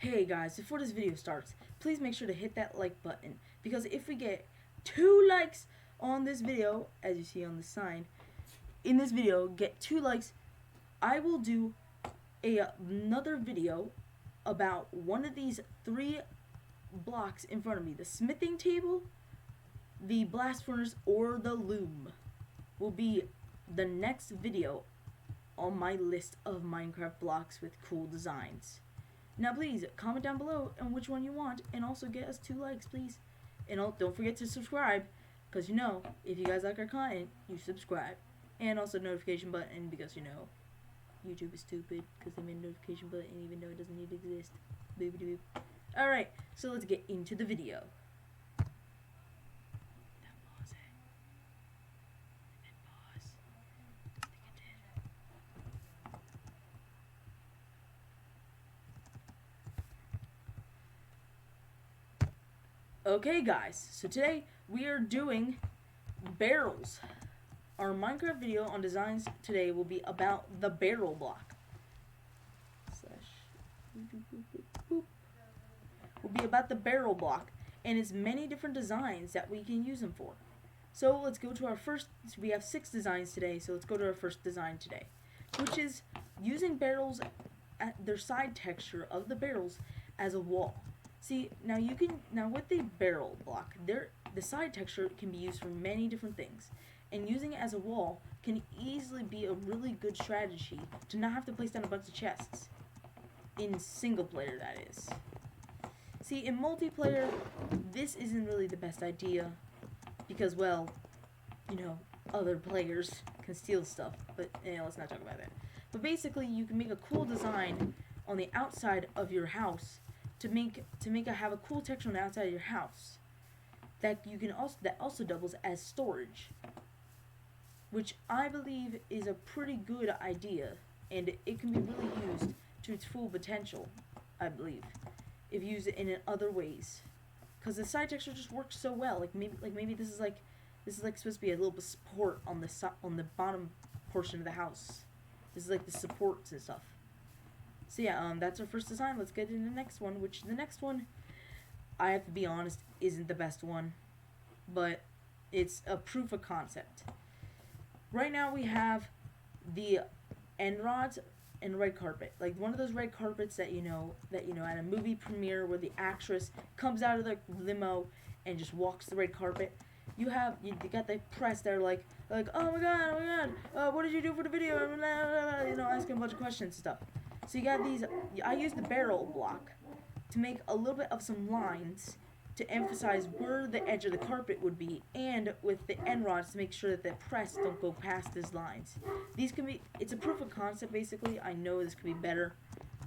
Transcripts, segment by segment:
Hey guys, before this video starts, please make sure to hit that like button, because if we get 2 likes on this video, as you see on the sign, in this video, get 2 likes, I will do another video about one of these 3 blocks in front of me. The smithing table, the blast furnace, or the loom will be the next video on my list of Minecraft blocks with cool designs. Now please comment down below on which one you want, and also get us 2 likes, please. And don't forget to subscribe, because if you guys like our content, you subscribe. And also notification button, because YouTube is stupid because they made a notification button even though it doesn't need to exist. Boop boop. Alright, so let's get into the video. Okay guys, so today we are doing barrels. Our Minecraft video on designs today will be about the barrel block. Will be about the barrel block and its many different designs that we can use them for. So let's go to our first, we have 6 designs today, so let's go to our first design today, which is using barrels at their side texture of the barrels as a wall. See, now with the barrel block, the side texture can be used for many different things, and using it as a wall can easily be a really good strategy to not have to place down a bunch of chests. In single player, that is. See, in multiplayer, this isn't really the best idea, because, well, other players can steal stuff, but let's not talk about that. But basically, you can make a cool design on the outside of your house to have a cool texture on the outside of your house that also doubles as storage, which I believe is a pretty good idea, and it can be really used to its full potential, I believe, if used in other ways, because the side texture just works so well. Maybe this is like supposed to be a little bit of support on the bottom portion of the house. This is like the supports and stuff. So yeah, that's our first design. Let's get into the next one, which the next one, I have to be honest, isn't the best one, but it's a proof of concept. Right now we have the end rods and red carpet, like one of those red carpets that at a movie premiere where the actress comes out of the limo and just walks the red carpet. You got the press there like oh my god, what did you do for the video? Asking a bunch of questions and stuff. So you got these. I use the barrel block to make a little bit of some lines to emphasize where the edge of the carpet would be, and with the end rods to make sure that the press don't go past these lines. It's a proof of concept basically. I know this could be better,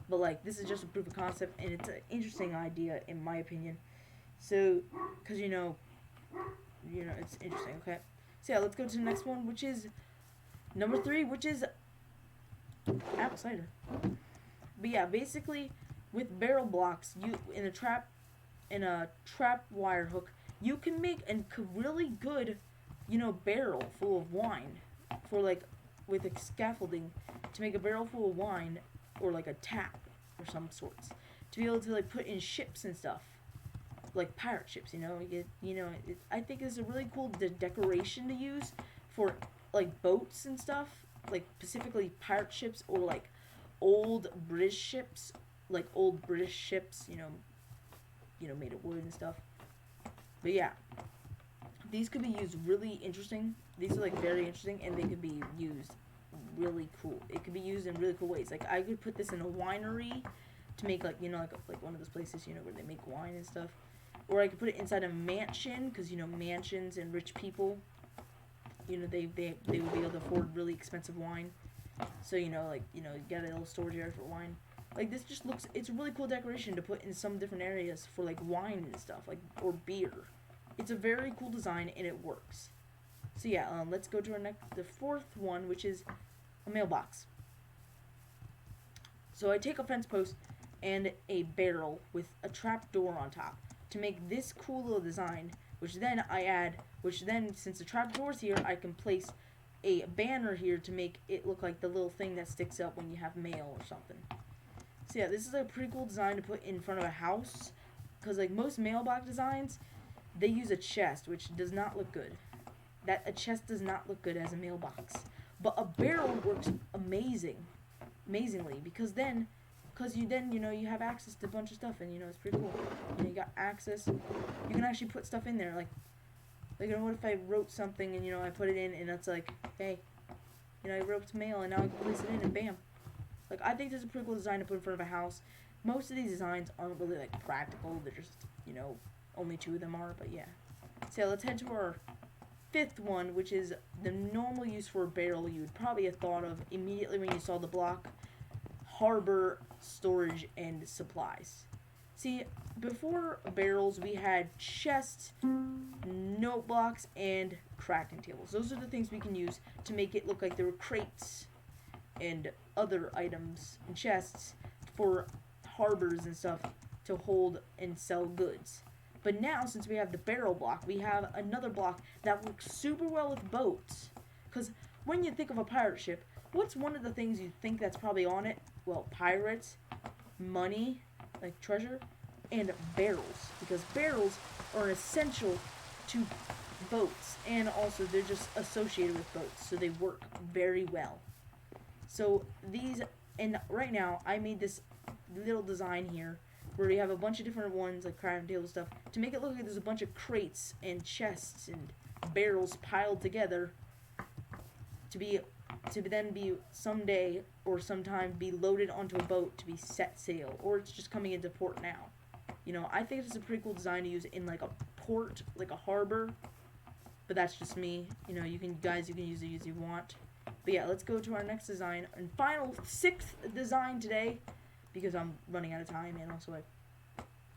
but this is just a proof of concept, and it's an interesting idea in my opinion. So, because it's interesting. Okay, so yeah, let's go to the next one, which is number 3, which is apple cider. But yeah, basically, with barrel blocks, in a trap wire hook, you can make a really good, barrel full of wine, with a scaffolding to make a barrel full of wine, or like a tap or some sorts, to be able to put in ships and stuff, like pirate ships. I think it's a really cool decoration to use for boats and stuff, specifically pirate ships, or old British ships, made of wood and stuff. But yeah, these could be used really interesting. These are very interesting, and they could be used really cool. It could be used in really cool ways. I could put this in a winery to make like one of those places where they make wine and stuff. Or I could put it inside a mansion, because mansions and rich people, they would be able to afford really expensive wine. So you got a little storage area for wine. This just it's a really cool decoration to put in some different areas for wine and stuff, or beer. It's a very cool design, and it works. So yeah, let's go to the 4th one, which is a mailbox. So I take a fence post and a barrel with a trap door on top to make this cool little design, which then since the trap door's here, I can place a banner here to make it look like the little thing that sticks up when you have mail or something. So yeah, this is a pretty cool design to put in front of a house, because like most mailbox designs, they use a chest, which does not look good. A chest does not look good as a mailbox. But a barrel works amazingly, because you then, you have access to a bunch of stuff, and, it's pretty cool. You got access, you can actually put stuff in there, like, what if I wrote something, and, I put it in, and it's like, hey, I wrote mail, and now I can place it in, and bam. Like, I think this is a pretty cool design to put in front of a house. Most of these designs aren't really, like, practical, they're just, only 2 of them are, but yeah. So let's head to our 5th one, which is the normal use for a barrel you would probably have thought of immediately when you saw the block: harbor, storage, and supplies. See, before barrels, we had chests, note blocks, and crafting tables. Those are the things we can use to make it look like there were crates and other items and chests for harbors and stuff to hold and sell goods. But now, since we have the barrel block, we have another block that works super well with boats. Because when you think of a pirate ship, what's one of the things you think that's probably on it? Well, pirates, money, like treasure, and barrels. Because barrels are essential to boats, and also they're just associated with boats, so they work very well. So these, and right now, I made this little design here where we have a bunch of different ones, like crafting table stuff, to make it look like there's a bunch of crates and chests and barrels piled together to then be someday or sometime be loaded onto a boat to be set sail, or it's just coming into port now. I think it's a pretty cool design to use in like a port, like a harbor, but that's just me. You can use it as you want. But yeah, let's go to our next design and final 6th design today, because I'm running out of time, and also I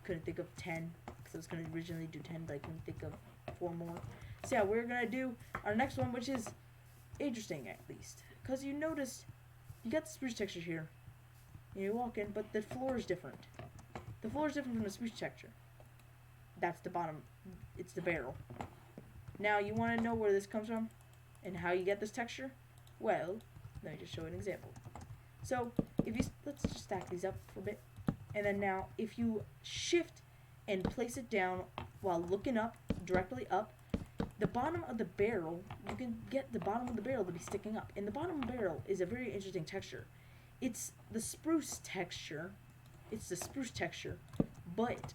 couldn't think of 10, because I was going to originally do 10, but I couldn't think of 4 more. So yeah, we're going to do our next one, which is interesting, at least, because you notice you got the spruce texture here. You walk in, but the floor is different. The floor is different from the spruce texture. That's the bottom. It's the barrel. Now, you want to know where this comes from and how you get this texture? Well, let me just show an example. So, let's just stack these up for a bit. And then now, if you shift and place it down while looking up, directly up, the bottom of the barrel, you can get the bottom of the barrel to be sticking up. And the bottom of the barrel is a very interesting texture. It's the spruce texture. But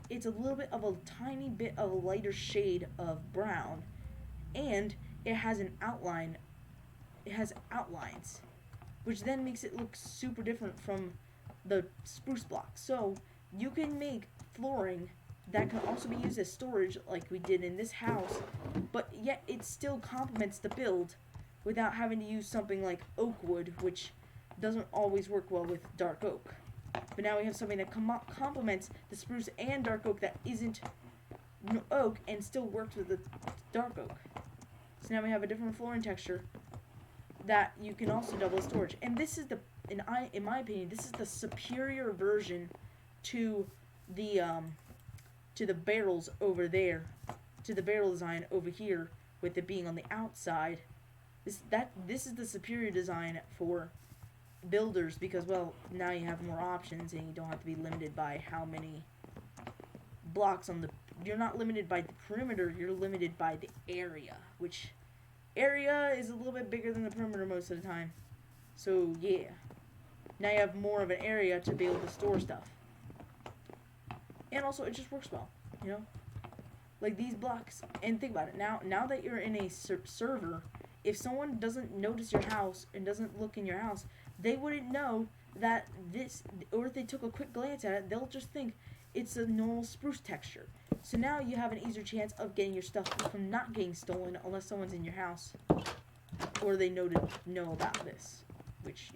it's a little bit of a tiny bit of a lighter shade of brown. And it has an outline. It has outlines, which then makes it look super different from the spruce block. So you can make flooring that can also be used as storage, like we did in this house, but yet it still complements the build without having to use something like oak wood, which doesn't always work well with dark oak. But now we have something that complements the spruce and dark oak that isn't oak and still works with the dark oak. So now we have a different flooring texture that you can also double as storage. And this is in my opinion, this is the superior version to the barrels over there, to the barrel design over here, with it being on the outside. This is the superior design for builders, because, well, now you have more options and you don't have to be limited by how many blocks on the. You're not limited by the perimeter. You're limited by the area, which area is a little bit bigger than the perimeter most of the time. So yeah, now you have more of an area to be able to store stuff. And also, it just works well, like these blocks. And think about it, now that you're in a server, if someone doesn't notice your house and doesn't look in your house, they wouldn't know that this, or if they took a quick glance at it, they'll just think it's a normal spruce texture. So now you have an easier chance of getting your stuff from not getting stolen unless someone's in your house, or they know about this, which,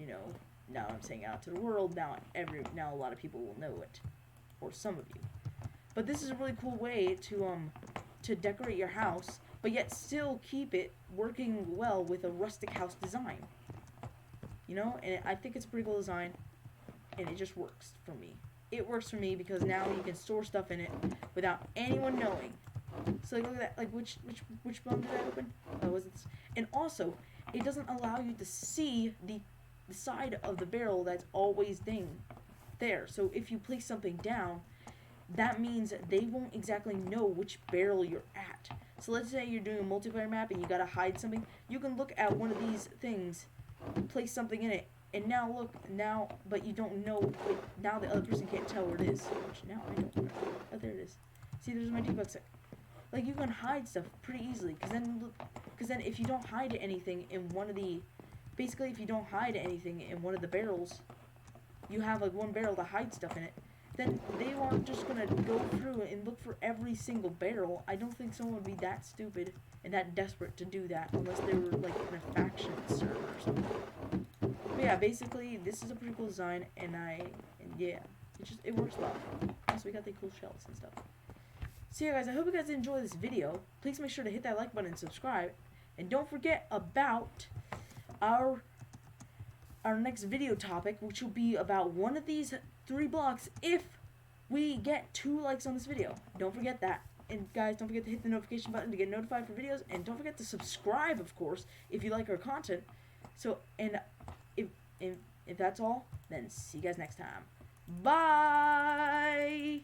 now I'm saying out to the world, now a lot of people will know it, or some of you. But this is a really cool way to decorate your house, but yet still keep it working well with a rustic house design. And I think it's a pretty cool design, and it just works for me. It works for me because now you can store stuff in it without anyone knowing. So look at that. Like which bone did I open? Oh, was it this? And also, it doesn't allow you to see the the side of the barrel that's always there. So if you place something down, that means they won't exactly know which barrel you're at. So let's say you're doing a multiplayer map and you gotta hide something. You can look at one of these things, place something in it, and now look, but you don't know, now the other person can't tell where it is. Which now I know. Oh, there it is. See, there's my debug set. Like, you can hide stuff pretty easily, because then if you don't hide anything in one of the, basically if you don't hide anything in one of the barrels, you have like one barrel to hide stuff in it, then they aren't just gonna go through and look for every single barrel. I don't think someone would be that stupid and that desperate to do that unless they were like in a faction server or something. But yeah, basically this is a pretty cool design, and yeah, it works well. Also, we got the cool shells and stuff. So yeah, guys, I hope you guys enjoy this video. Please make sure to hit that like button and subscribe, and don't forget about our next video topic, which will be about one of these 3 blocks if we get 2 likes on this video. Don't forget that. And guys, don't forget to hit the notification button to get notified for videos, and don't forget to subscribe, of course, if you like our content. So, and if that's all, then see you guys next time. Bye!